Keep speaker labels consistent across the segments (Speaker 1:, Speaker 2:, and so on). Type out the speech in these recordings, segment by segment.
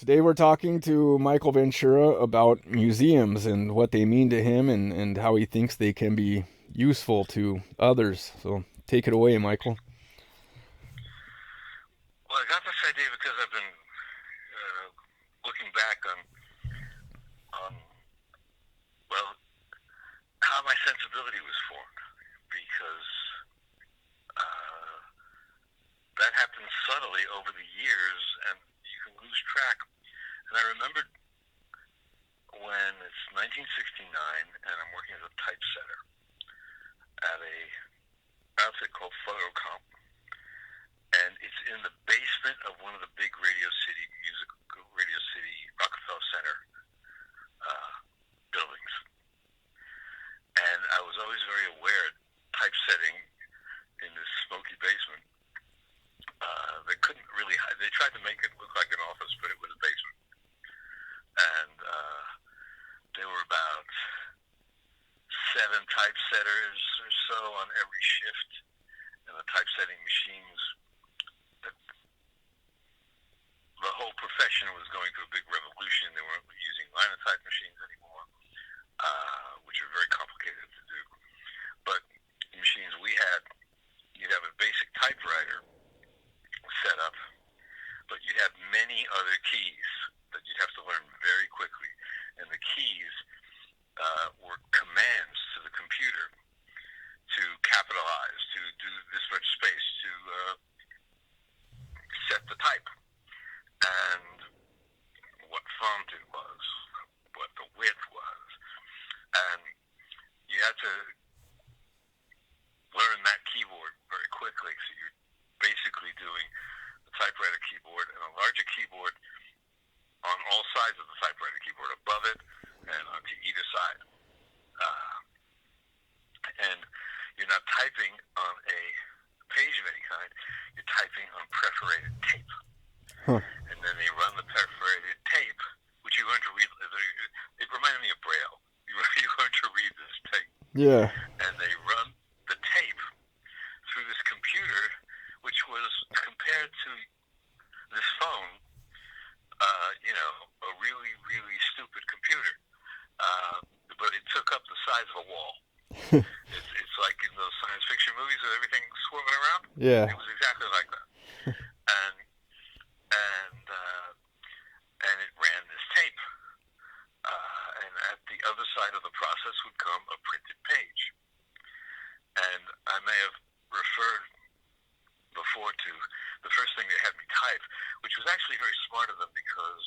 Speaker 1: Today we're talking to Michael Ventura about museums and what they mean to him and how he thinks they can be useful to others. So take it away, Michael.
Speaker 2: Well, I got this idea because I've been looking back on well how my sensibility was formed, because uh, that happens subtly over the years, and you can lose track. And I remembered when it's 1969, and I'm working as a typesetter at a outfit called Photocomp, and it's in the basement of one of the big Radio City Rockefeller Center buildings. And I was always very aware, typesetting in this smoky basement, they couldn't really hide. They tried to make it look like an office, but it was a basement. And there were about 7 typesetters or so on every shift, and the typesetting machines, the whole profession was going through a big revolution. They weren't using linotype machines anymore, which are very complicated to do. But the machines we had, you'd have a basic typewriter set up, but you'd have many other keys that you'd have to learn very quickly. And the keys were commands to the computer to capitalize, to do this much space, to set the type, and what font it was, what the width was. And you had to learn that keyboard very quickly. So you're basically doing the typewriter keyboard and a larger keyboard on all sides of the typewriter keyboard, above it and onto either side. And you're not typing on a page of any kind, you're typing on perforated tape.
Speaker 1: Huh.
Speaker 2: And then they run the perforated tape, which you learn to read. It reminded me of Braille. You learn to read this tape.
Speaker 1: Yeah.
Speaker 2: And they run the tape through this computer, which was compared to this phone, a really, really stupid computer. But it took up the size of a wall. It's like in those science fiction movies with everything swimming around.
Speaker 1: Yeah.
Speaker 2: It was exactly like that. And and it ran this tape. And at the other side of the process would come a printed page. And I may have referred before to the first thing they had me type, which was actually very smart of them because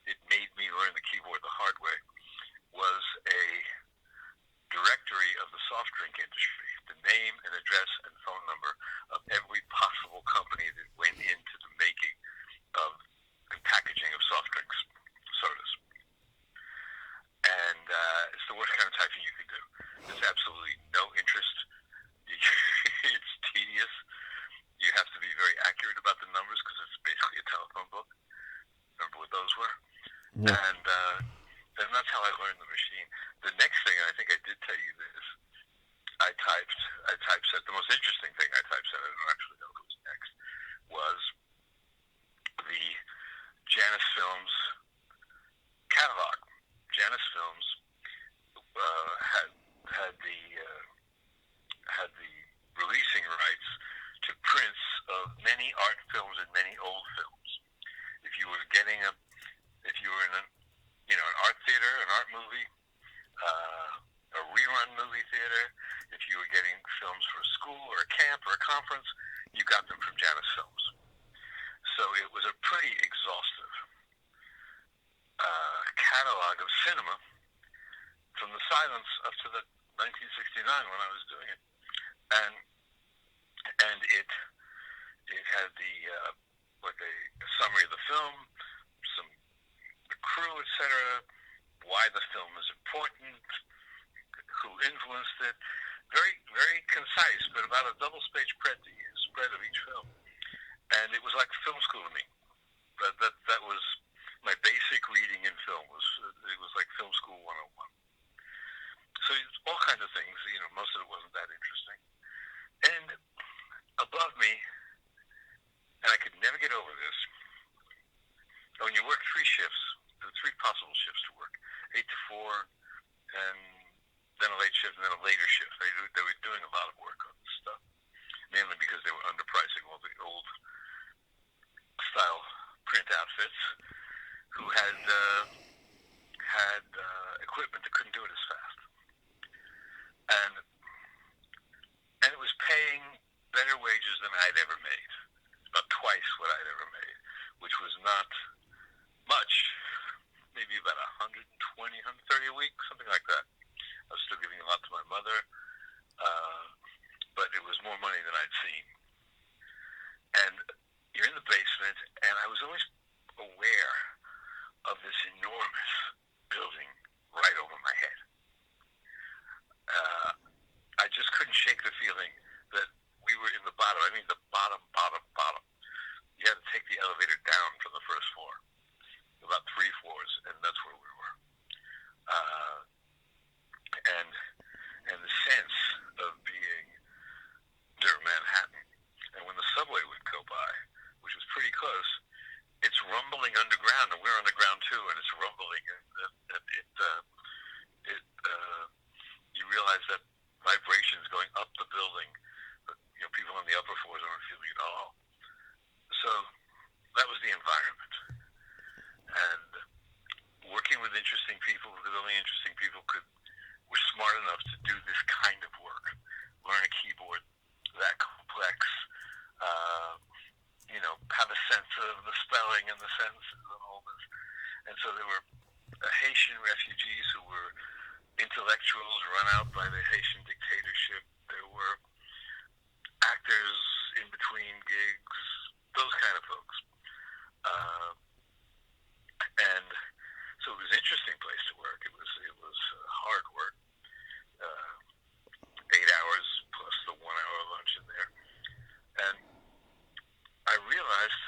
Speaker 2: it made me learn the keyboard the hard way, was a directory of the soft drink industry, the name and address and phone number of every possible company that went into the making of and packaging of soft drinks, sodas. And it's the worst kind of typing you can do. There's absolutely no interest. It's tedious. You have to be very accurate about the numbers because it's basically a telephone book. Remember what those were?
Speaker 1: Yeah.
Speaker 2: And that's how I learned the machine. The next thing, and I think I did tell you this, I typeset. The most interesting thing I typeset, I don't actually know if it was next, was the Janus Films catalog. Janus Films had the releasing rights to prints of many art films and many old films. If you were in an art theater, an art movie, a rerun movie theater, if you were getting films for a school or a camp or a conference, you got them from Janus Films. So it was a pretty exhaustive catalog of cinema from the silence up to the 1969 when I was doing it, and it had a summary of the film, the crew, etc., why the film is important, who influenced it. Very, very concise, but about a double-page spread of each film. And it was like film school to me. That was my basic reading in film. It was like film school 101. So all kinds of things. Most of it wasn't that interesting. And above me, and I could never get over this, when you work 3 shifts, there were 3 possible shifts to work: 8 to 4, and then a late shift, and then a later shift. They were doing a lot of work on this stuff, mainly because they were underpricing all the old style print outfits who had equipment that couldn't do it as fast, and it was paying better wages than I'd ever made, about twice what I'd ever made, which was not much, maybe about 120, 130 a week, something like that. I was still giving a lot to my mother, but it was more money than I'd seen. And you're in the basement, and I was always aware of this enormous building right over my head. I just couldn't shake the feeling that we were in the bottom. I mean, the bottom. You had to take the elevator down from the first floor, about 3 floors, and that's where we were. And the sense of being near Manhattan, and when the subway would go by, which was pretty close, it's rumbling underground, and we're underground too, and it's rumbling, and you realize that vibrations going up the building, but people on the upper floors aren't feeling it all. So that was the environment, and working with interesting people, because only interesting people were smart enough to do this kind of work, learn a keyboard that complex, have a sense of the spelling and the sentences and all this. And so there were Haitian refugees who were intellectuals run out by the Haitian dictatorship. There were actors in between gigs, those kind of folks. And so it was an interesting place to work. It was hard work, 8 hours plus the 1 hour lunch in there. And I realized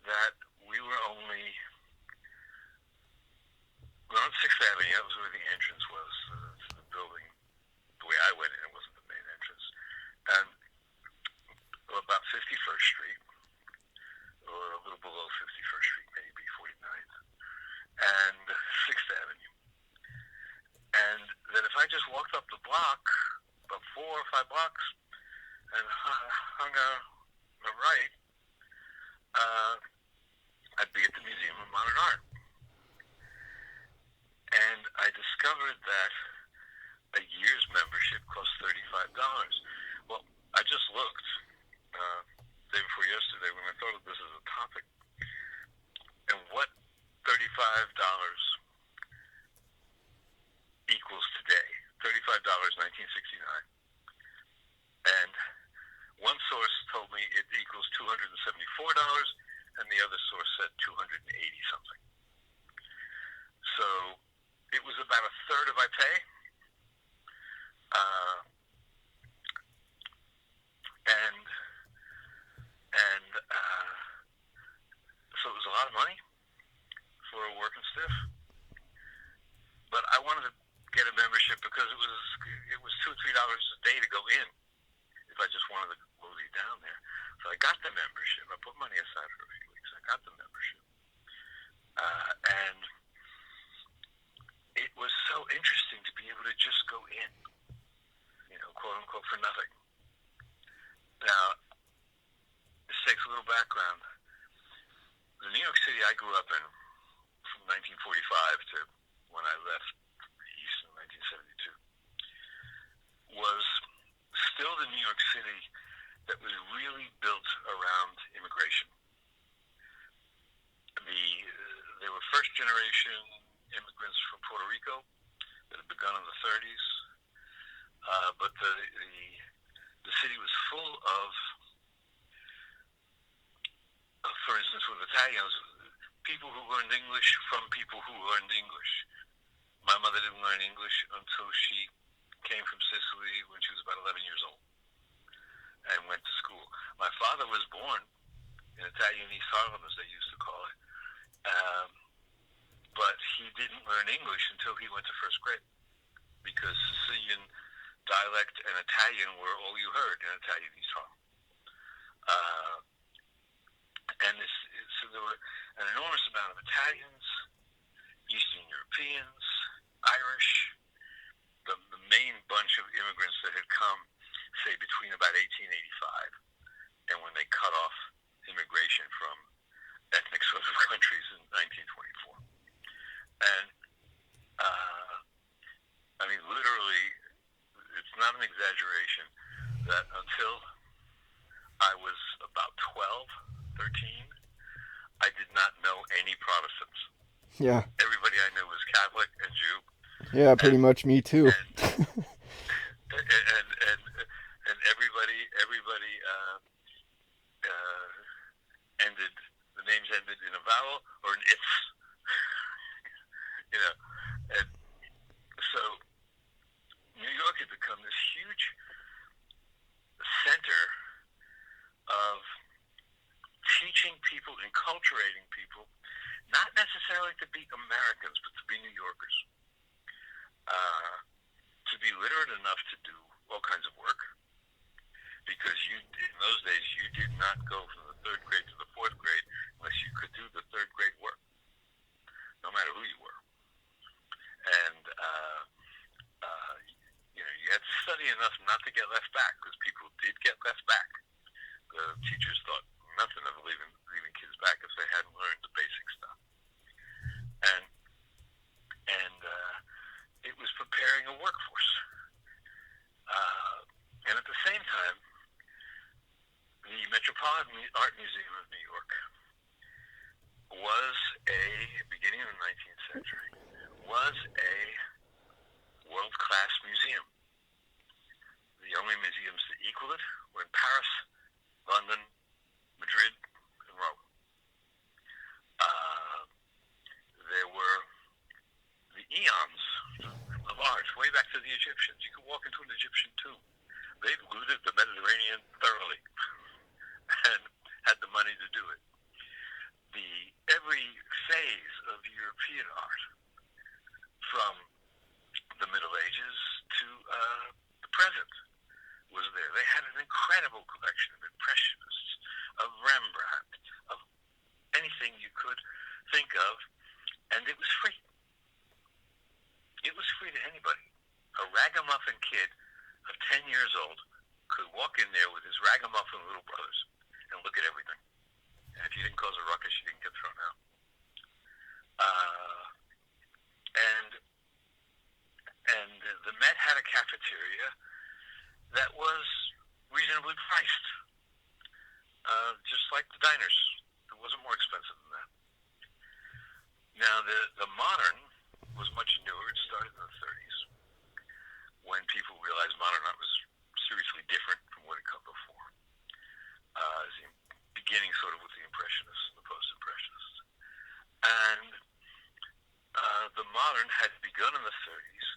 Speaker 2: that we were on 6th Avenue. That was where the entrance was to the building. The way I went in, it wasn't the main entrance. And about 51st Street, or a little below 51st Street, maybe 49th, and 6th Avenue. And that if I just walked up the block, about 4 or 5 blocks, and hung on the right, I'd be at the Museum of Modern Art. And I discovered that a year's membership cost $35. Well, I just looked day before yesterday when I thought of this as a topic, and what $35 equals today. $35, 1969. And one source told me it equals $274, and the other source said 280 something. So it was about a third of my pay. So it was a lot of money for a working stiff. But I wanted to get a membership because it was $2 or $3 a day to go in if I just wanted to mosey down there. So I got the membership. I put money aside for a few weeks. I got the membership. And it was so interesting to be able to just go in, quote unquote, for nothing. Now, this takes a little background. The New York City I grew up in from 1945 to when I left the East in 1972 was still the New York City that was really built around immigration. They were first generation immigrants from Puerto Rico that had begun in the 30s, but the city was full of, for instance, with Italians, people who learned English from people who learned English. My mother didn't learn English until she came from Sicily when she was about 11 years old and went to school. My father was born in Italian East Harlem, as they used to call it, but he didn't learn English until he went to first grade because Sicilian dialect and Italian were all you heard in Italian East Harlem. So there were, an enormous amount of Italians, Eastern Europeans, Irish, the main bunch of immigrants that had come, say, between about 1885 and when they cut off immigration from ethnic sort of countries in 1924. And, I mean, literally, it's not an exaggeration that until I was about 12, 13, I did not know any Protestants.
Speaker 1: Yeah.
Speaker 2: Everybody I knew was Catholic and Jew.
Speaker 1: Yeah, pretty
Speaker 2: And,
Speaker 1: much me too.
Speaker 2: and everybody ended, the names ended in a vowel or an if, you know. And so New York had become this huge center of teaching people, enculturating people, not necessarily to be Americans, but to be New Yorkers, to be literate enough to do all kinds of work, because in those days, you did not go from the third grade to the fourth grade unless you could do the third grade work, no matter who you were. And, you had to study enough not to get left back, because people did get left back. The teachers thought nothing of leaving kids back if they hadn't learned the basic stuff. And it was preparing a workforce. And at the same time, the Metropolitan Art Museum of New York was beginning in the 19th century, was a world-class museum. The only museums that equal it were in Paris, London, Madrid, and Rome. There were the eons of art, way back to the Egyptians. You could walk into an Egyptian tomb. They looted the Mediterranean thoroughly and had the money to do it. Every phase of European art, from the Middle Ages to the present, was there. They had an incredible collection of Impressionists, of Rembrandt, of anything you could think of, and it was free. It was free to anybody. A ragamuffin kid of 10 years old could walk in there with his ragamuffin little brothers and look at everything. And if you didn't cause a ruckus, you didn't get thrown out. And the Met had a cafeteria that was reasonably priced, just like the diners. It wasn't more expensive than that. Now, the modern was much newer. It started in the 30s, when people realized modern art was seriously different from what had come before. Beginning sort of with the Impressionists, the Post-Impressionists. And the modern had begun in the 30s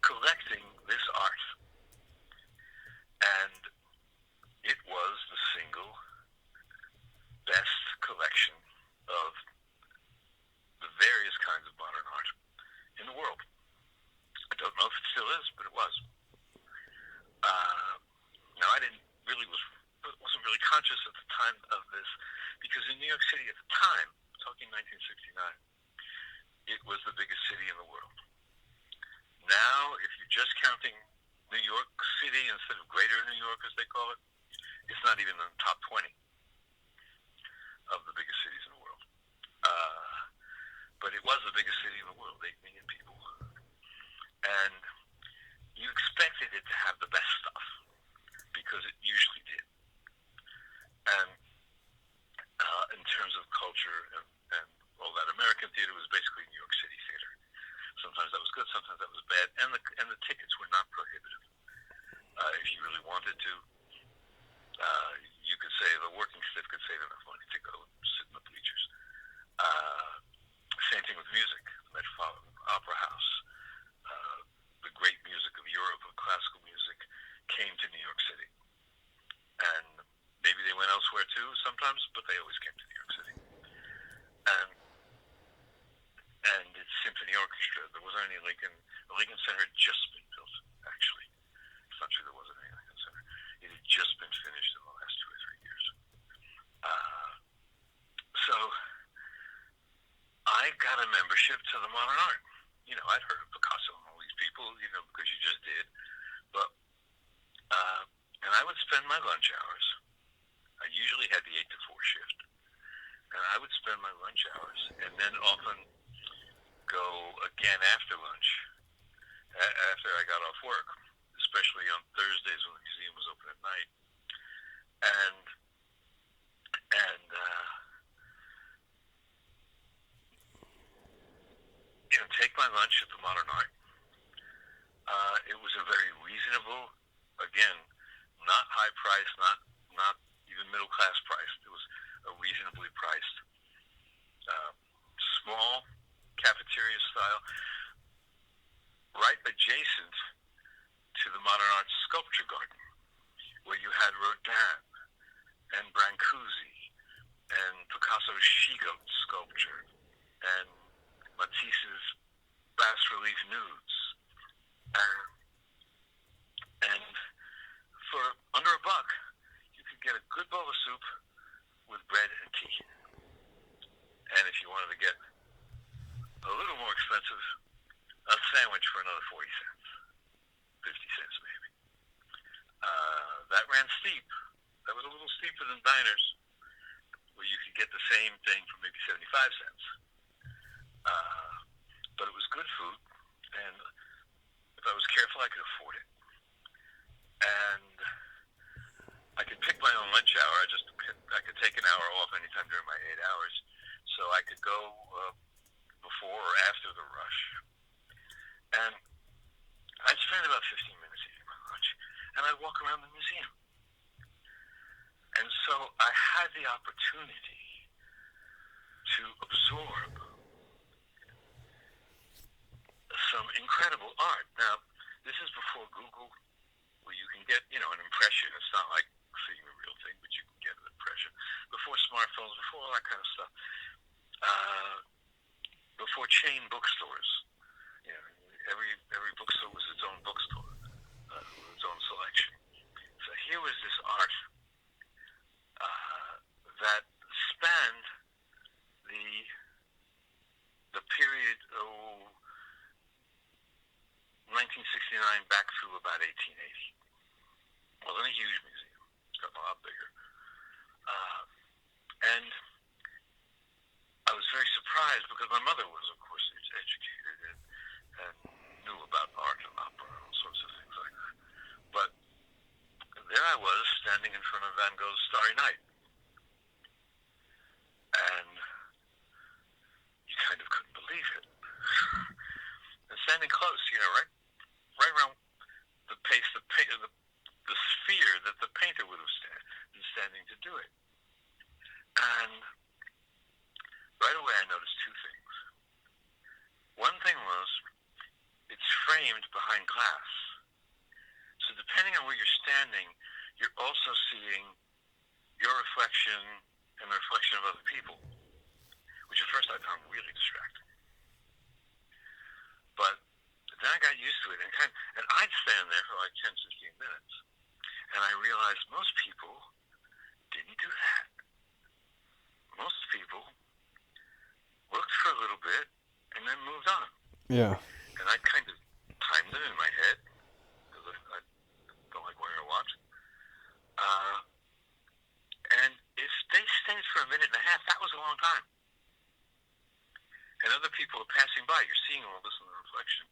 Speaker 2: collecting this art. And it was the single best collection of the various kinds of modern art in the world. I don't know if it still is, but it was. Now, I wasn't really conscious at the time of this, because in New York City at the time, talking 1969, it was the biggest city in the world. Now, if you're just counting New York City instead of Greater New York, as they call it, it's not even in the top 20 of the biggest cities in the world. But it was the biggest city in the world, 8 million people. And you expected it to have the best stuff, because it usually did. And in terms of culture and all that, American theater was basically New York City theater. Sometimes that was good, sometimes that was bad, and the tickets were not prohibitive. If you really wanted to, you could save, a working stiff could save enough money to go sit in the bleachers. Same thing with music. The Metropolitan Opera House, the great music of Europe, of classical music, came to New York City. And maybe they went elsewhere too sometimes, but they always came to New York City. And its symphony orchestra, there wasn't any Lincoln. The Lincoln Center had just been built, actually. It's not true there wasn't any Lincoln Center. It I got a membership to the Modern Art. I'd heard of Picasso and all these people, because you just did. But, and I would spend my lunch hours. I usually had the 8 to 4 shift. And I would spend my lunch hours and then often go again after lunch, after I got off work, especially on Thursdays when the museum was open at night. And take my lunch at the Modern Art. It was a very reasonable, again, not high price, not even middle class priced. It was a reasonably priced, small cafeteria style, right adjacent to the Modern Art Sculpture Garden, where you had Rodin and Brancusi and Picasso's she-goat sculpture and Matisse's bas-relief nudes. And for under $1, you could get a good bowl of soup with bread and tea. And if you wanted to get a little more expensive, a sandwich for another 40 cents, 50 cents maybe. That ran steep. That was a little steeper than diners, where you could get the same thing for maybe 75 cents. But it was good food, and if I was careful, I could afford it. And I could pick my own lunch hour. I could take an hour off anytime during my 8 hours, so I could go before or after the rush. And I'd spend about 15 minutes eating my lunch, and I'd walk around the museum. And so I had the opportunity to absorb some incredible art. Now, this is before Google, where you can get, an impression. It's not like seeing the real thing, but you can get an impression. Before smartphones, before all that kind of stuff. Before chain bookstores. Every bookstore was its own bookstore, with its own selection. So here was this art that spanned the period 1969 back through about 1880. It wasn't a huge museum. It's gotten a lot bigger. And I was very surprised because my mother was, of course, educated and knew about art and opera and all sorts of things like that. But there I was standing in front of Van Gogh's Starry Night. And you kind of couldn't believe it. And standing close, right around the sphere that the painter would have been standing to do it. And right away I noticed two things. One thing was, it's framed behind glass. So depending on where you're standing, you're also seeing your reflection and the reflection of other people, which at first I found really distracting. But then I got used to it, and I'd stand there for like 10, 15 minutes, and I realized most people didn't do that. Most people looked for a little bit and then moved on.
Speaker 1: Yeah.
Speaker 2: And I kind of timed them in my head, because I don't like wearing a watch. And if they stayed for a minute and a half, that was a long time. And other people are passing by. You're seeing all this in the reflection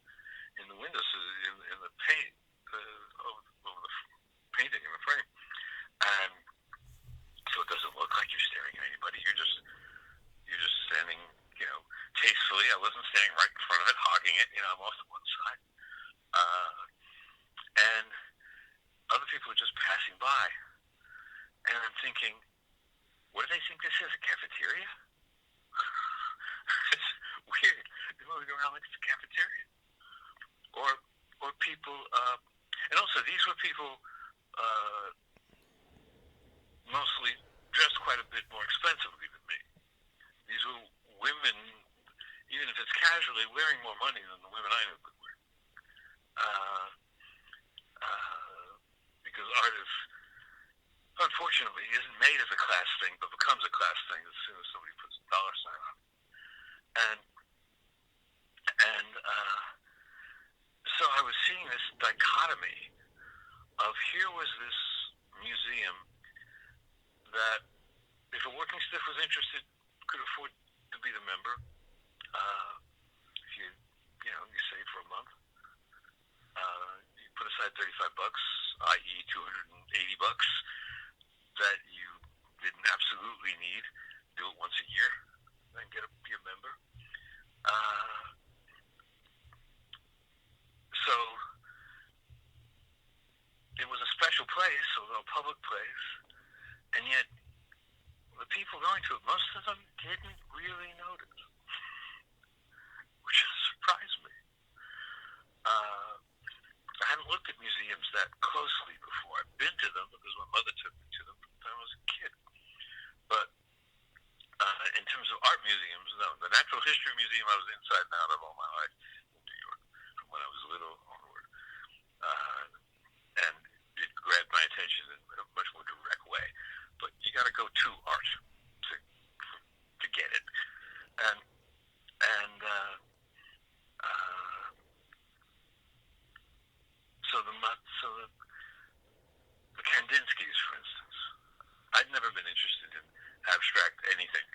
Speaker 2: in the windows, in the paint, over the painting in the frame. And so it doesn't look like you're staring at anybody. You're just standing, tastefully. I wasn't standing right in front of it, hogging it. I'm off to one side. And other people are just passing by. And I'm thinking, what do they think this is, a cafeteria? It's weird. They're moving around like it's a cafeteria. Or people, and also these were people mostly dressed quite a bit more expensively than me. These were women, even if it's casually, wearing more money than the women I knew could wear. Because art is, unfortunately, isn't made as a class thing, but becomes a class thing as soon as somebody puts a dollar sign on it. And dichotomy of here was this museum that if a working stiff was interested, could afford to be the member. If you save for a month, you put aside $35, i.e., $280, that you didn't absolutely need. Do it once a year, then be a member. So it was a special place, although a public place, and yet the people going to it, most of them didn't really notice, which surprised me. I hadn't looked at museums that closely before. I've been to them because my mother took me to them from the time I was a kid. But in terms of art museums, no. The Natural History Museum I was inside and out of all my life in New York, from when I was little onward. And it grabbed my attention in a much more direct way. But you got to go to art to get it. And so the Kandinskys, for instance, I'd never been interested in abstract anything.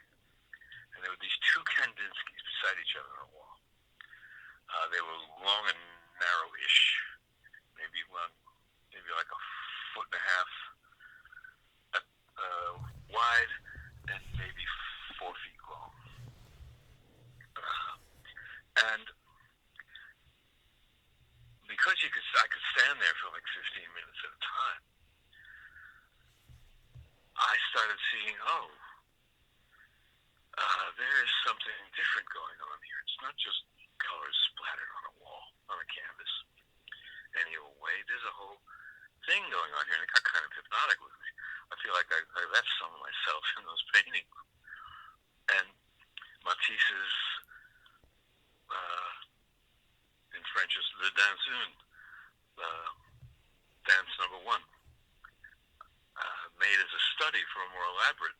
Speaker 2: And there were these two Kandinskys beside each other on a wall. They were long and narrow-ish, maybe like a foot and a half wide, and maybe 4 feet long. And because I could stand there for like 15 minutes at a time, I started seeing, there is something different going on here. It's not just colors splattered on a wall, on a canvas, any old way. There's a whole thing going on here, and it got kind of hypnotic with me. I feel like I left some of myself in those paintings. And Matisse's, in French, is Le Danseur, dance number 1, made as a study for a more elaborate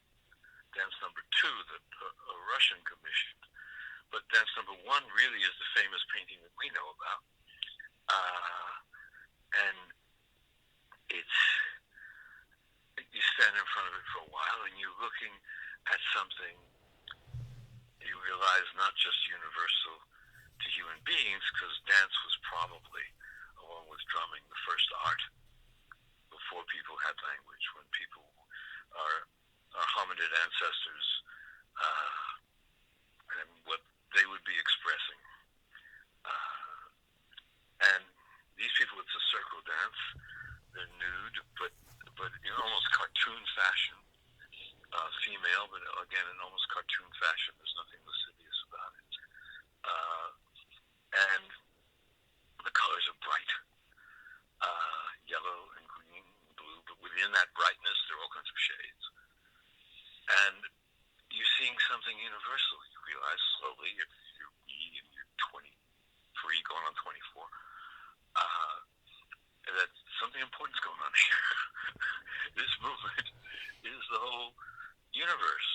Speaker 2: dance number 2 that a Russian commissioned. But dance number 1 really is the famous painting that we know about. And you stand in front of it for a while and you're looking at something you realize not just universal to human beings, because dance was probably, along with drumming, the first art before people had language, when people, our hominid ancestors, and what they would be expressing. And these people, it's a circle dance. They're nude, but in almost cartoon fashion. Female, but again, in almost cartoon fashion. There's nothing lascivious about it. And the colors are bright. Yellow and green and blue, but within that brightness, there are all kinds of shades. And you're seeing something universal. You realize slowly, if you're me and you're 23, going on 24, that something important's going on here. This movement is the whole universe.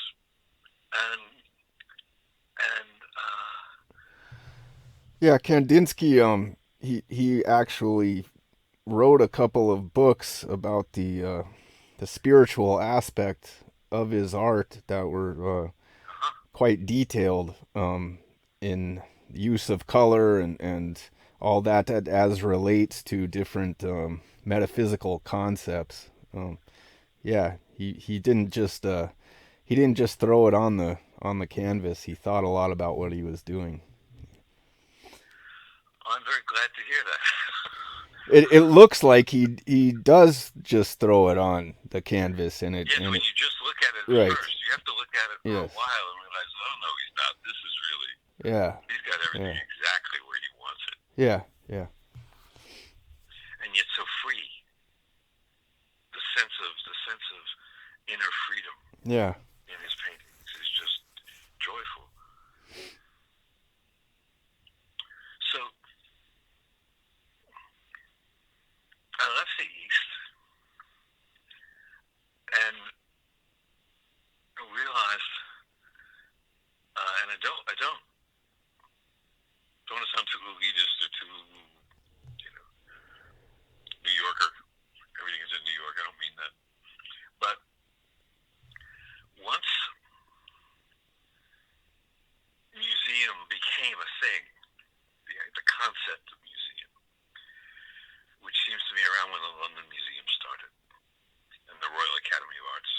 Speaker 1: Yeah, Kandinsky, he actually wrote a couple of books about the spiritual aspect of his art that were quite detailed in use of color and all that as relates to different metaphysical concepts. Yeah, he didn't just throw it on the canvas. He thought a lot about what he was doing.
Speaker 2: I'm very glad to hear that.
Speaker 1: It looks like he does just throw it on the canvas, and
Speaker 2: yes, when you just look at it
Speaker 1: right.
Speaker 2: first, you have to look at it for a while and realize, oh no, he's not. This is really, he's got everything exactly where he wants it.
Speaker 1: Yeah.
Speaker 2: And yet so free. The sense of inner freedom.
Speaker 1: Yeah.
Speaker 2: In his paintings is just joyful. So I left the East and realized, and I don't want to sound too elitist or too, New Yorker. Everything is in New York. I don't mean that. But once museum became a thing, the concept of museum, which seems to be around when the London Museum started and the Royal Academy of Arts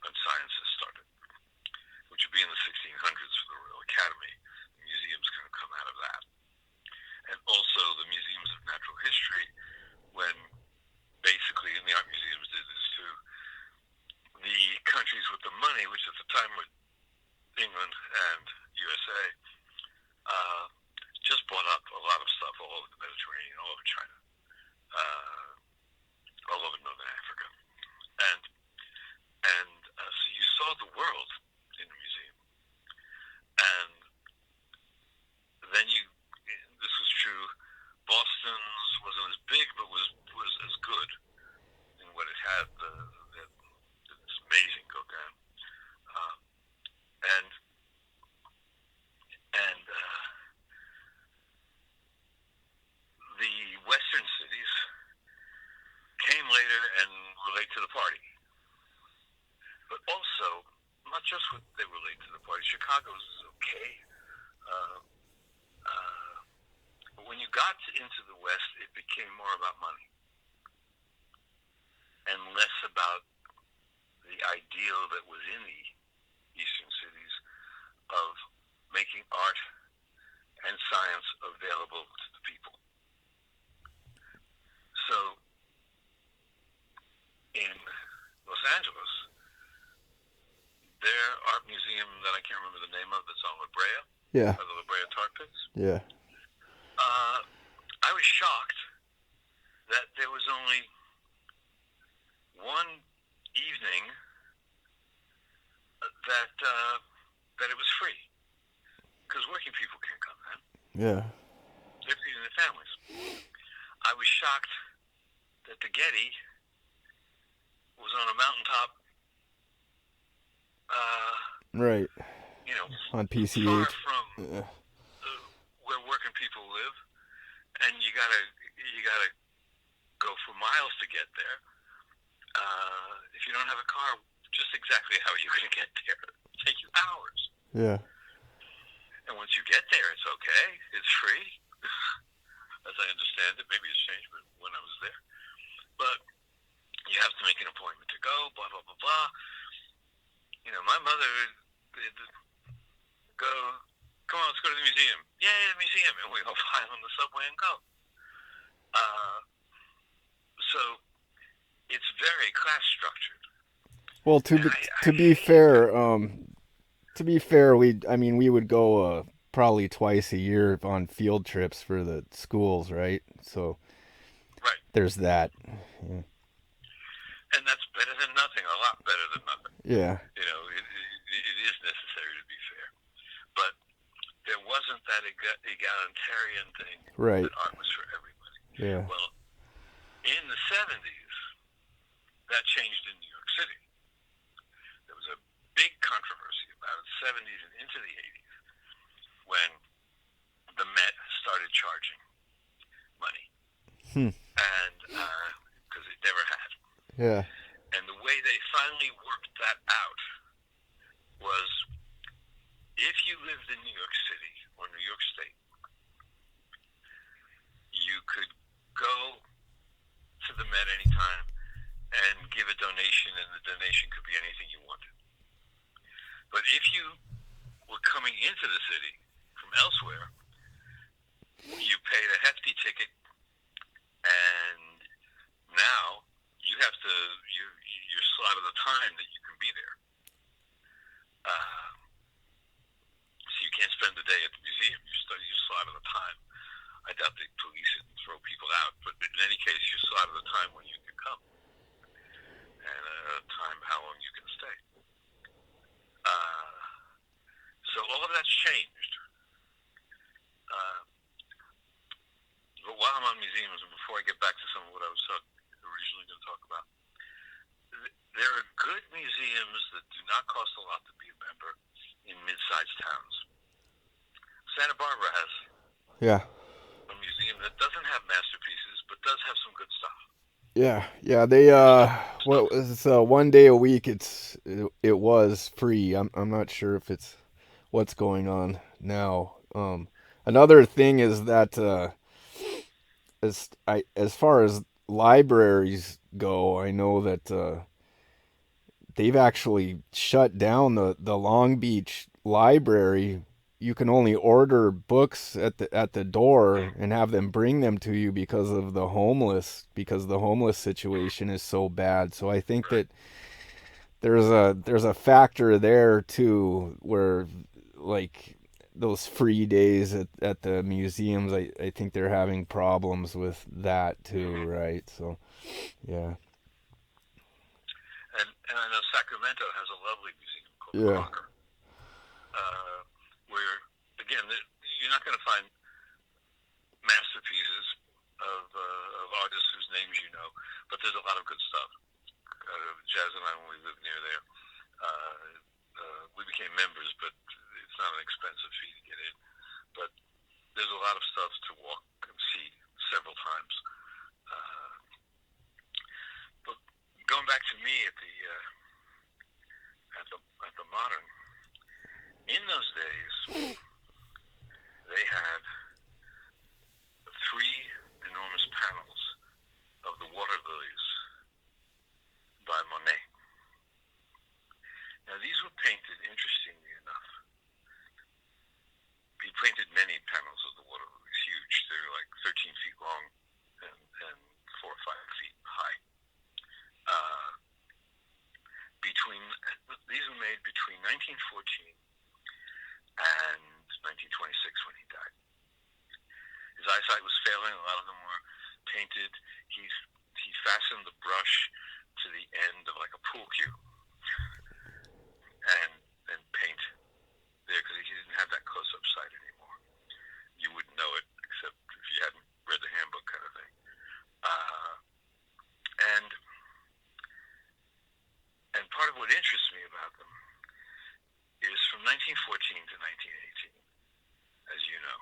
Speaker 2: and Sciences started, which would be in the 1600s for the Royal Academy. The museum's going to come out of that. And also the museums of natural history, when basically, and the art museums did this too, the countries with the money, which at the time were England and U.S.A., just bought up a lot of stuff all over the Mediterranean, all over China, all over Northern Africa. So you saw the world in the museum. And then this was true, Boston's wasn't as big, but was as good in what it had, this amazing Gauguin. And the Western cities came later and relate to the party. But also, not just what they relate to the party. Chicago's is okay. But when you got into the West, it became more about money and less about the ideal that was in the Eastern cities of making art and science available to the people. So in Los Angeles, their art museum that I can't remember the name of, that's on La Brea,
Speaker 1: Yeah.
Speaker 2: the La Brea Tar Pits.
Speaker 1: Yeah.
Speaker 2: I was shocked that there was only one evening that it was free, because working people can't come then.
Speaker 1: Yeah.
Speaker 2: They're feeding their families. I was shocked that the Getty was on a mountaintop,
Speaker 1: Right.
Speaker 2: you know,
Speaker 1: On PCH.
Speaker 2: far from where working people live, and you gotta go for miles to get there. If you don't have a car, just exactly how are you going to get there? It'll take you hours.
Speaker 1: Yeah.
Speaker 2: And once you get there, it's okay. It's free, as I understand it. Maybe it's changed, but when I was there. But you have to make an appointment to go, blah, blah, blah, blah. You know, my mother would go, come on, let's go to the museum. Yay, the museum. And we all pile on the subway and go. So it's very class structured.
Speaker 1: Well, to be fair, we would go probably twice a year on field trips for the schools, right? So
Speaker 2: right.
Speaker 1: There's that. Yeah.
Speaker 2: And that's better than nothing, a lot better than nothing.
Speaker 1: Yeah.
Speaker 2: You know, it is necessary to be fair. But there wasn't that egalitarian thing
Speaker 1: right.
Speaker 2: that art was for everybody.
Speaker 1: Yeah.
Speaker 2: Well, in the 70s, that changed in New York City. There was a big controversy about it, 70s and into the 80s, when the Met started charging money. And because it never had.
Speaker 1: Yeah.
Speaker 2: And the way they finally worked that out was, if you lived in New York City or New York State, you could go to the Met anytime and give a donation, and the donation could be anything you wanted. But if you were coming into the city from elsewhere, you paid a hefty ticket, and now you have to, you're slotted the time that you can be there. So you can't spend the day at the museum. You're slotted the time. I doubt they police it and throw people out, but in any case, you're slotted the time when you can come, and time how long you can stay. So all of that's changed. But while I'm on museums, and before I get back to some of what I was originally going to talk about, there are good museums that do not cost a lot to be a member in mid-sized towns. Santa Barbara has
Speaker 1: a museum
Speaker 2: that doesn't have masterpieces, but does have some good
Speaker 1: Yeah, they
Speaker 2: stuff.
Speaker 1: what was 1 day a week it was free. I'm not sure if it's what's going on now. Another thing is that as far as libraries go, I know that they've actually shut down the Long Beach library. You can only order books at the door and have them bring them to you because the homeless situation is so bad. So I think
Speaker 2: Right.
Speaker 1: that there's a factor there too where like those free days at the museums, I think they're having problems with that too,
Speaker 2: Hmm.
Speaker 1: right? So yeah.
Speaker 2: And I know Sacramento has a lovely museum called the
Speaker 1: Yeah.
Speaker 2: Crocker, uh, where again you're not going to find masterpieces of artists whose names you know, but there's a lot of good stuff. Jazz and I, when we lived near there, we became members, but it's not an expensive fee to get in. But there's a lot of stuff to walk and see several times. Uh, but going back to me at the modern, in those days they had three enormous panels of the water lilies by Monet. Now these were painted, interestingly enough. He painted many panels of the water lilies, huge. They're like 13 feet long and 4 or 5 feet high. Uh, between these were made between 1914 and 1926 when he died. His eyesight was failing. A lot of them were painted. He fastened the brush to the end of like a pool cue and paint there because he didn't have that close up sight anymore. You wouldn't know it except if you hadn't read the handbook kind of thing. Uh, and and part of what interests me about them is from 1914 to 1918, as you know,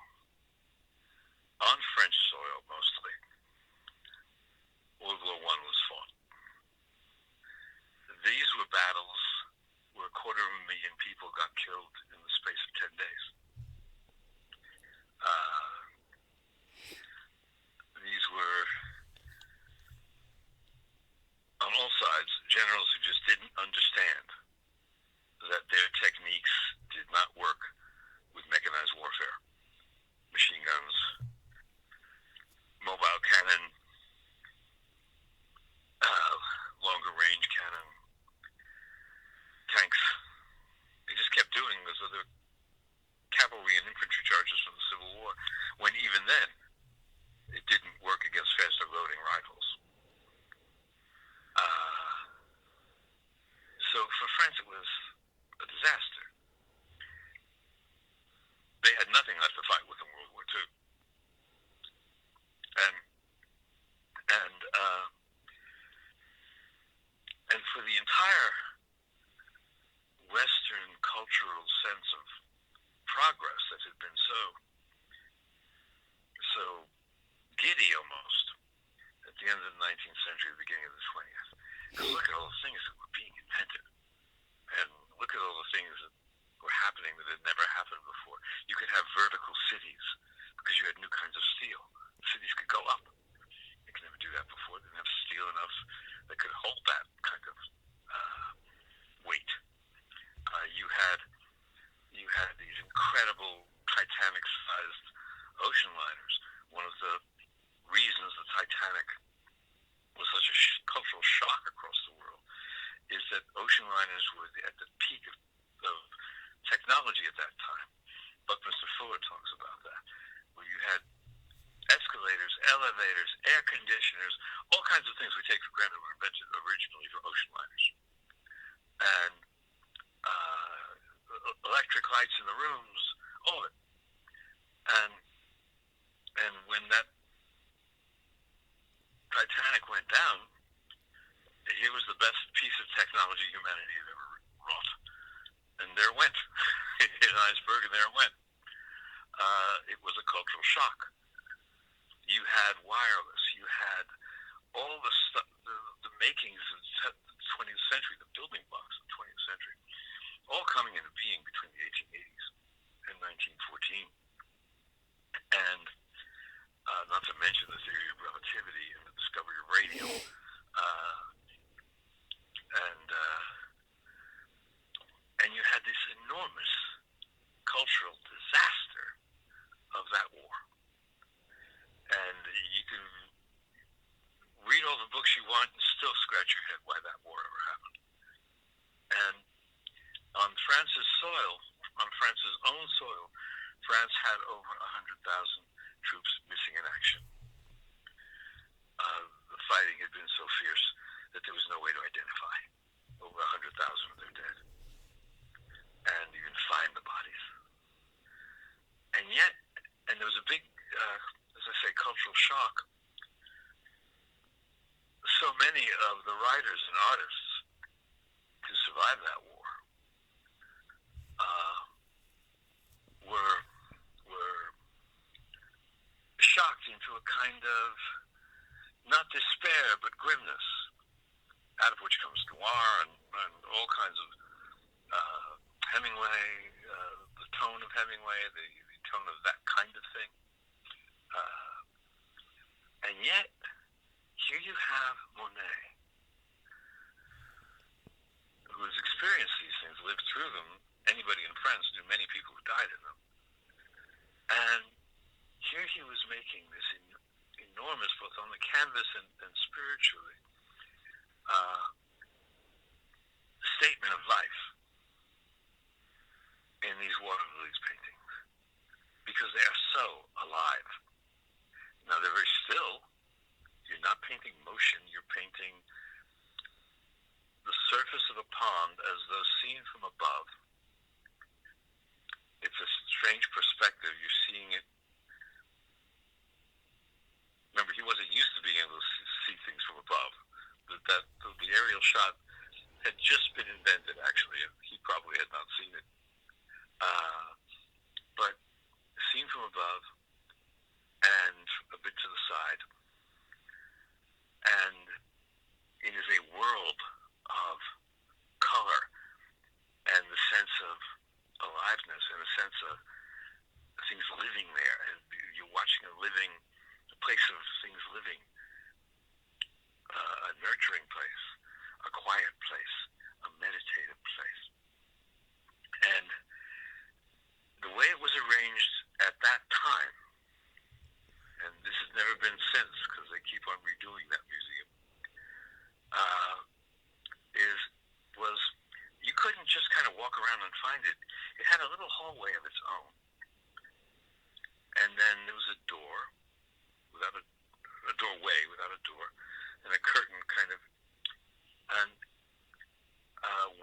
Speaker 2: on French soil mostly, World War I was fought. These were battles where 250,000 people got killed in the space of 10 days. Uh, these were, on all sides, generals who just didn't understand that their techniques did not work with mechanized warfare. Machine guns, mobile cannon, uh, longer range cannon, tanks. They just kept doing those other cavalry and infantry charges from the Civil War, when even then it didn't work against faster loading rifles. Uh, so for France it was a disaster. They had nothing left to fight with in World War II, and and uh, and for the entire Western cultural sense of progress that had been so giddy almost at the end of the 19th century, the beginning of the 20th. Because look at all the things that were being invented, and look at all the things that were happening that had never happened before. You could have vertical cities because you had new kinds of steel. Cities could go up. They could never do that before. They didn't have steel enough that could hold that kind of uh, weight. You had these incredible Titanic-sized ocean liners. One of the reasons the Titanic was such a cultural shock across the world is that ocean liners were at the peak of technology at that time. Buckminster Fuller talks about that, where you had escalators, elevators, air conditioners, all kinds of things we take for granted were invented originally for ocean liners. And electric lights in the rooms, all of it. And when that Titanic went down, here was the best piece of technology humanity had ever wrought. And there it went. It hit an iceberg and there it went. It was a cultural shock. You had wireless. You had all the stuff, the makings of the 20th century, the building blocks of the 20th century, all coming into being between the 1880s and 1914. And not to mention the theory of relativity and the discovery of radio. And and you had this enormous cultural disaster of that war. And you can read all the books you want and still scratch your head why that war ever happened. And on France's soil, on France's own soil, France had over 100,000 troops missing in action. The fighting had been so fierce that there was no way to identify over 100,000 of their dead and even find the bodies. And yet, and there was a big, as I say, cultural shock. So many of the writers and artists who survived that war were shocked into a kind of not despair but grimness, out of which comes noir and all kinds of Hemingway, the tone of Hemingway, the tone of that kind of thing. And yet, here you have Monet, who has experienced these things, lived through them. Anybody in France knew many people who died in them. And here he was making this enormous, both on the canvas and spiritually, statement of life in these water lilies paintings, because they are so alive. Now, they're very still. You're not painting motion. You're painting the surface of a pond as though seen from above. It's a strange perspective. You're seeing it. Remember, he wasn't used to being able to see things from above. The aerial shot had just been invented, actually. He probably had not seen it. But seen from above and a bit to the side. And it is a world of color and the sense of aliveness and a sense of things living there. And you're watching a place of things living, a nurturing place, a quiet place, a meditative place. And the way it was arranged at that time, and this has never been since because they keep on redoing that museum, was you couldn't just kind of walk around and find it. It had a little hallway of its own. And then there was a door without a doorway without a door, and a curtain kind of. And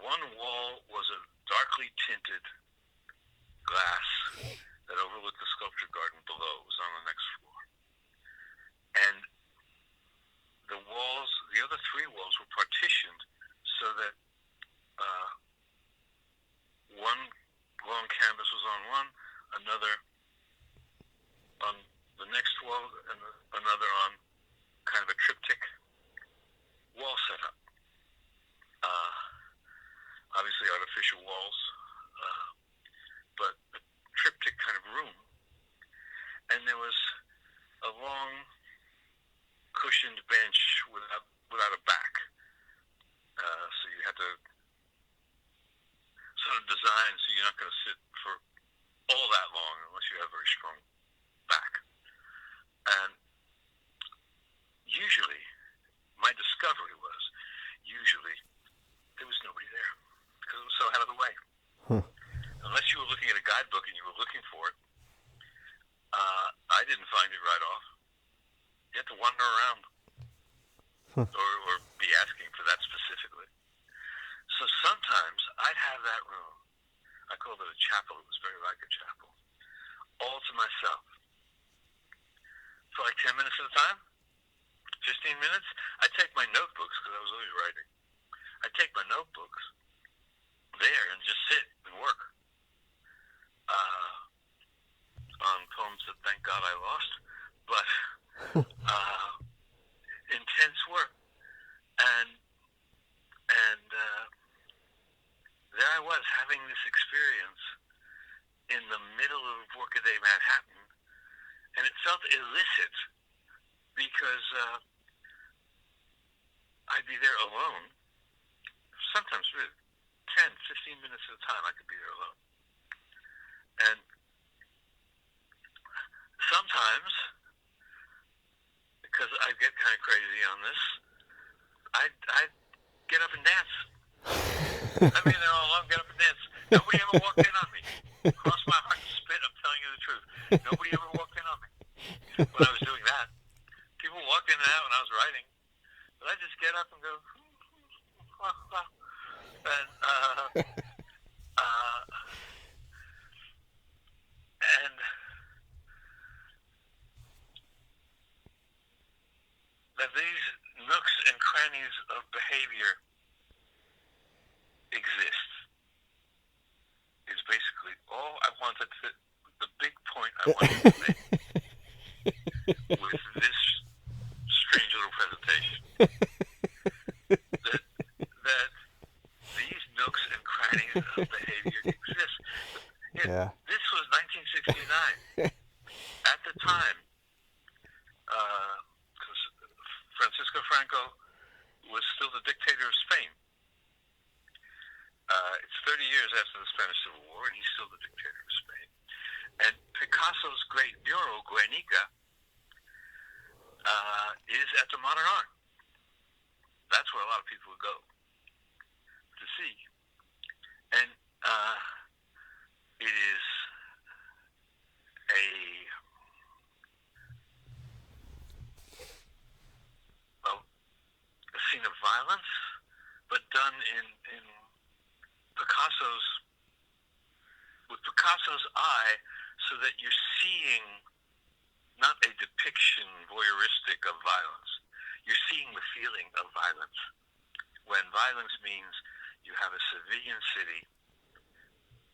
Speaker 2: one wall was a darkly tinted glass that overlooked the sculpture garden below. It was on the next floor. And the other three walls were partitioned so that one long canvas was on one, another on the next wall, and another on kind of a triptych wall setup. Obviously artificial walls, but a triptych kind of room. And there was a long cushioned bench without a back. So you had to sort of design so you're not going to sit for all that long unless you have a very strong back. And usually, my discovery was, there was nobody there because it was so out of the way. Unless you were looking at a guidebook and you were looking for it, I didn't find it right off. You had to wander around or be asking for that specifically. So sometimes I'd have that room. I called it a chapel. It was very like a chapel. All to myself. For like 10 minutes at a time, 15 minutes. I'd take my notebooks because I was always writing. I'd take my notebooks there and just sit and work on poems that thank God I lost, but intense holiday Manhattan, and it felt illicit because I'd be there alone. Sometimes really 10, 15 minutes at a time I could be there alone. And sometimes, because I get kind of crazy on this, I'd get up and dance. I'd be there all alone, get up and dance. Nobody ever walked in on me. Cross my heart and spit, I'm telling you the truth. Nobody ever walked in on me when I was doing that. People walked in and out when I was writing. But I just get up and go, and that these nooks and crannies of behavior exist is basically all I wanted to, the big point I wanted to make with this strange little presentation. That these nooks and crannies of behavior exist.
Speaker 1: Yeah.
Speaker 2: This was 1969. At the time, because Francisco Franco was still the dictator of Spain. It's 30 years after the Spanish Civil War, and he's still the dictator of Spain. And Picasso's great mural, Guernica, is at the Modern Art. That's where a lot of people would go to see. And it is a scene of violence, but done with Picasso's eye, so that you're seeing not a depiction voyeuristic of violence. You're seeing the feeling of violence. When violence means you have a civilian city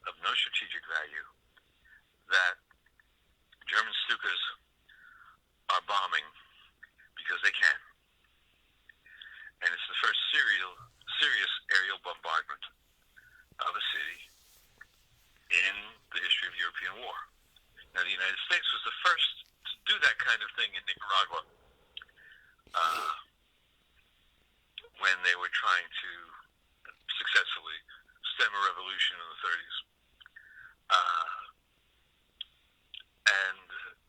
Speaker 2: of no strategic value that German Stukas are bombing because they can. And it's the first serious aerial bombardment of a city in the history of European war. Now, the United States was the first to do that kind of thing in Nicaragua when they were trying to successfully stem a revolution in the 30s.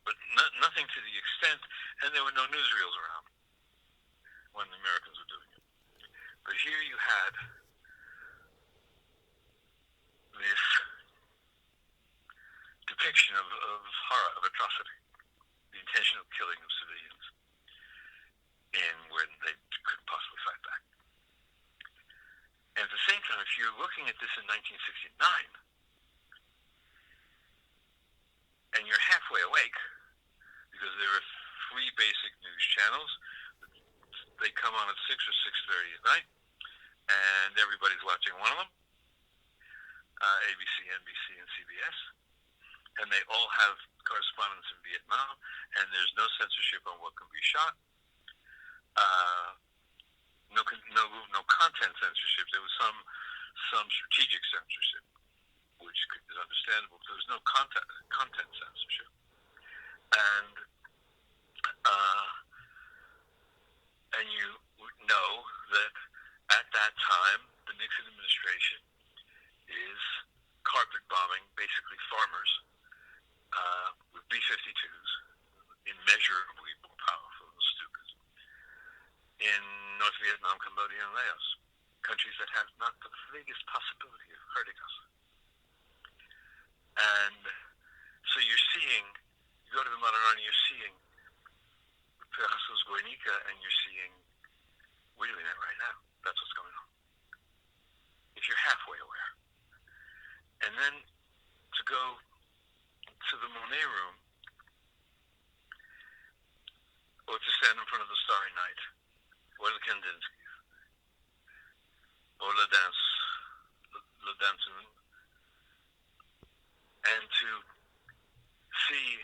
Speaker 2: But nothing to the extent, and there were no newsreels around when the Americans were doing it. But here you had this depiction of horror, of atrocity, the intentional killing of civilians in when they couldn't possibly fight back. And at the same time, if you're looking at this in 1969, and you're halfway awake, because there are 3 basic news channels. They come on at 6 or 6:30 at night, and everybody's watching one of them, ABC, NBC, and CBS. And they all have correspondents in Vietnam, and there's no censorship on what can be shot. No content censorship. There was some strategic censorship, which is understandable. There was no content censorship. And you know that at that time, the Nixon administration is carpet bombing basically farmers with B-52s, immeasurably more powerful than Stukas, in North Vietnam, Cambodia, and Laos, countries that have not the vaguest possibility of hurting us. And so you're seeing, you go to the Modern Art and you're seeing Picasso's Guernica, and you're seeing, we're doing that right now. That's what's going on. If you're halfway aware. And then to go to the Monet room, or to stand in front of the Starry Night, or the Kandinsky's, or Le Dantoun, and to see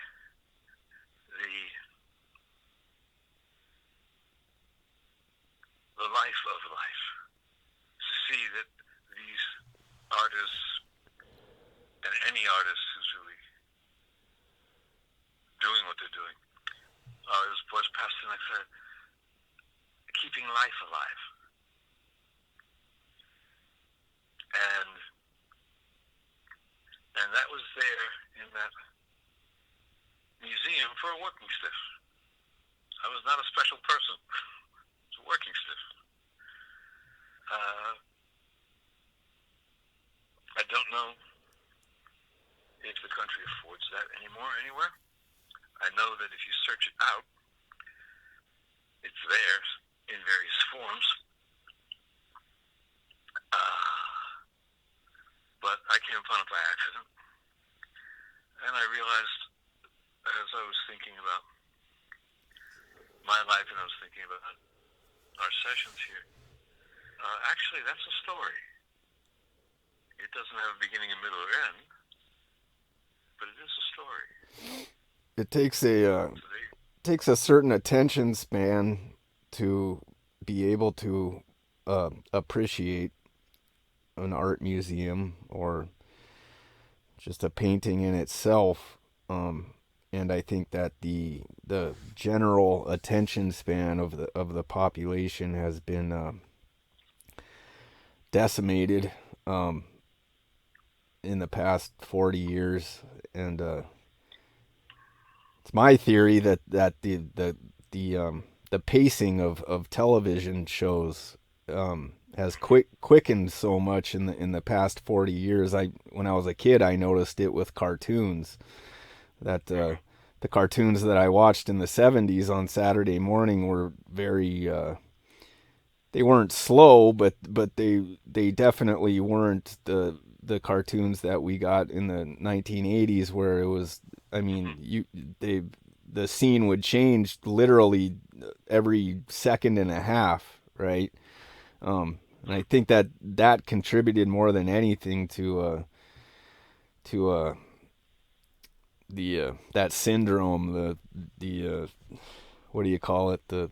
Speaker 2: the life of life, to see that these artists, and any artist who's really doing what they're doing. Was Pastor like said, keeping life alive, and that was there in that museum for a working stiff. I was not a special person. I was a working stiff. I don't know if the country affords that anymore anywhere. I know that if you search it out, it's there in various forms. But I came upon it by accident. And I realized, as I was thinking about my life and I was thinking about our sessions here, actually, that's a story. It doesn't have a beginning, a middle, or end, but it is a story.
Speaker 1: It takes a certain attention span to be able to appreciate an art museum or just a painting in itself. And I think that the general attention span of the population has been decimated in the past 40 years, and it's my theory that the pacing of television shows has quickened so much in the past 40 years. When I was a kid, I noticed it with cartoons that the cartoons that I watched in the 70s on Saturday morning were very they weren't slow, but they definitely weren't the cartoons that we got in the 1980s, where it was, I mean, the scene would change literally every second and a half, right? And I think that contributed more than anything to that syndrome, the what do you call it, the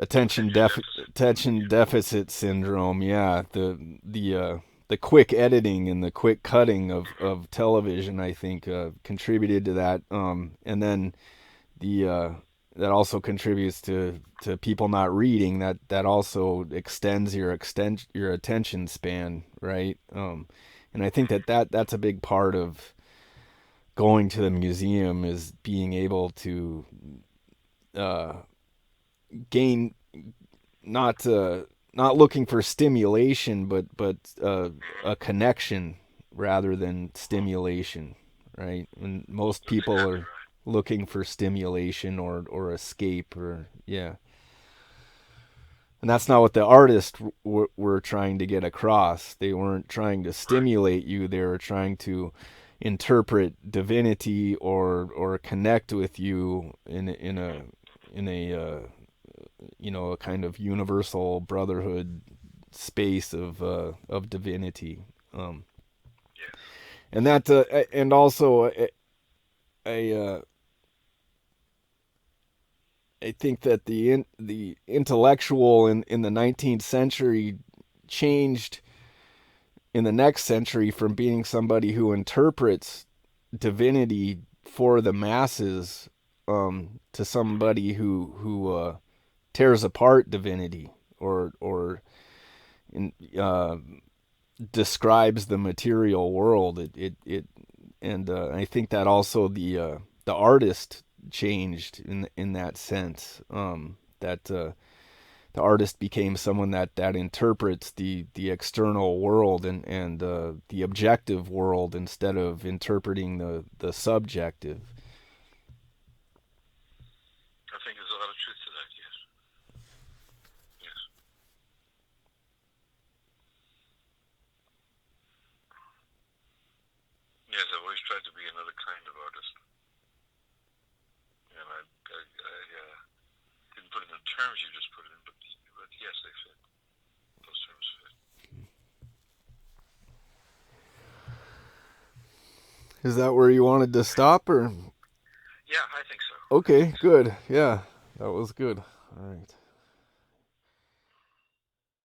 Speaker 1: attention deficit syndrome. Yeah, the quick editing and the quick cutting of television, I think, contributed to that. And then the that also contributes to people not reading. That also extends your attention span, right? And I think that's a big part of going to the museum, is being able to gain, not looking for stimulation, but a connection rather than stimulation, right? And most
Speaker 2: That's
Speaker 1: people
Speaker 2: exactly
Speaker 1: are
Speaker 2: right.
Speaker 1: looking for stimulation or escape, or yeah. And that's not what the artists were trying to get across. They weren't trying to
Speaker 2: Right.
Speaker 1: stimulate you. They were trying to interpret divinity or connect with you in a a kind of universal brotherhood space of divinity.
Speaker 2: Yes.
Speaker 1: And that and also I I think that the intellectual in the 19th century changed in the next century from being somebody who interprets divinity for the masses, to somebody who tears apart divinity, or in, describes the material world. It and I think that also the artist changed in that sense. That the artist became someone that interprets the external world and the objective world, instead of interpreting the subjective.
Speaker 2: I think there's a lot of truth to that. Yes. Yes. Yes. I've always tried to be another kind of artist, and I didn't put it in the terms you just put it in, but yes, they fit. Those terms fit.
Speaker 1: Is that where you wanted to stop, or?
Speaker 2: Yeah, I think so. I
Speaker 1: Okay,
Speaker 2: think so.
Speaker 1: good. Yeah, that was good. All right.